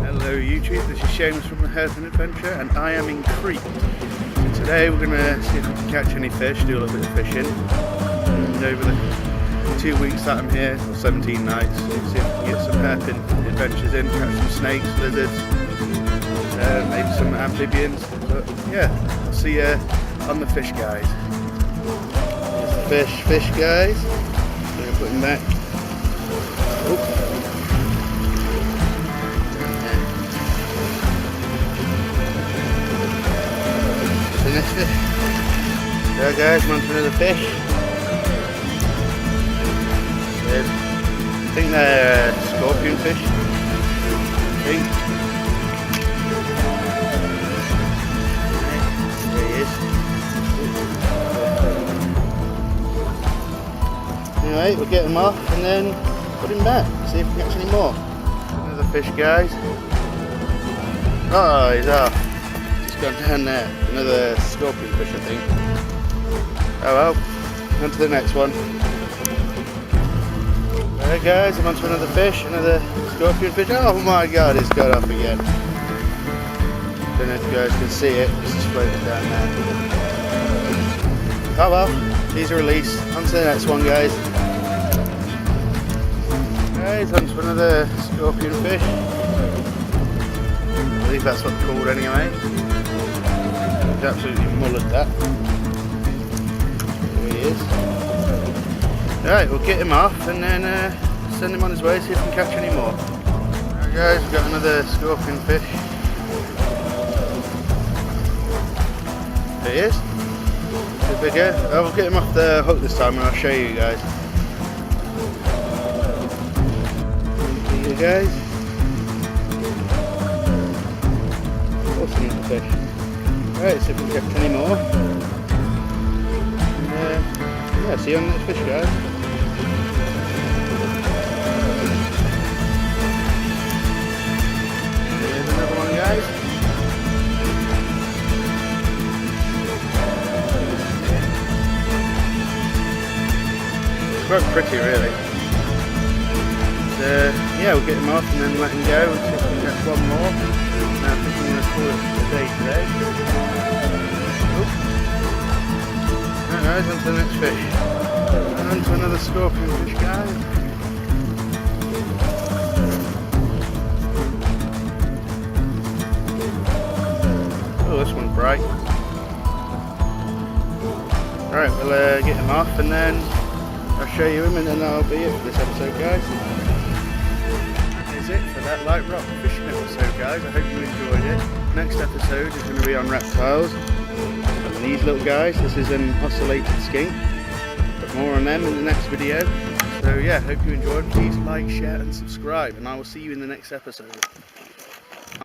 Hello YouTube, this is Seamus from the Hairpin Adventure and I am in Crete. So today we're going to see if we can catch any fish, do a little bit of fishing. And over the 2 weeks that I'm here, or 17 nights, see if we can get some hairpin adventures in, catch some snakes, lizards, maybe some amphibians. But yeah, I'll see you on the fish guys. There's the fish guys. I'm going to put him back. Oops. Next fish. There guys, I'm on to another fish. I think they're scorpion fish. There he is. Anyway, we'll get him off and then put him back. See if we can catch any more. Another fish guys. Oh, he's off. Gone down there, another scorpion fish I think. Oh well, on to the next one. Alright guys, I'm on to another fish, another scorpion fish. Oh my god, it's got off again. Don't know if you guys can see it, it's just floating down there. Oh well, he's a release. On to the next one guys. Guys, on to another scorpion fish. I believe that's what they're called anyway. Absolutely mullered that. There he is. Alright, we'll get him off and then send him on his way, see if we can catch any more. Alright guys, we've got another scorpion fish. There he is. A bit bigger. We'll get him off the hook this time and I'll show you guys. There you guys. Awesome little fish. Right, see if we can catch any more. And, yeah, see you on the next fish guys. Here's another one guys. It's quite pretty really. So, yeah, we'll get him off and then let him go and see if we can catch one more. I think I'm going to call it a day today. Right guys, on to the next fish. And on to another scorpion fish guys. Oh, this one's bright. Right, we'll get him off and then I'll show you him and then that'll be it for this episode guys. It for that light rock fishing episode guys. I hope you enjoyed it. Next episode is going to be on reptiles and these little guys. This is an ocellated skink, but more on them in the next video. So yeah, hope you enjoyed. Please like, share and subscribe and I will see you in the next episode.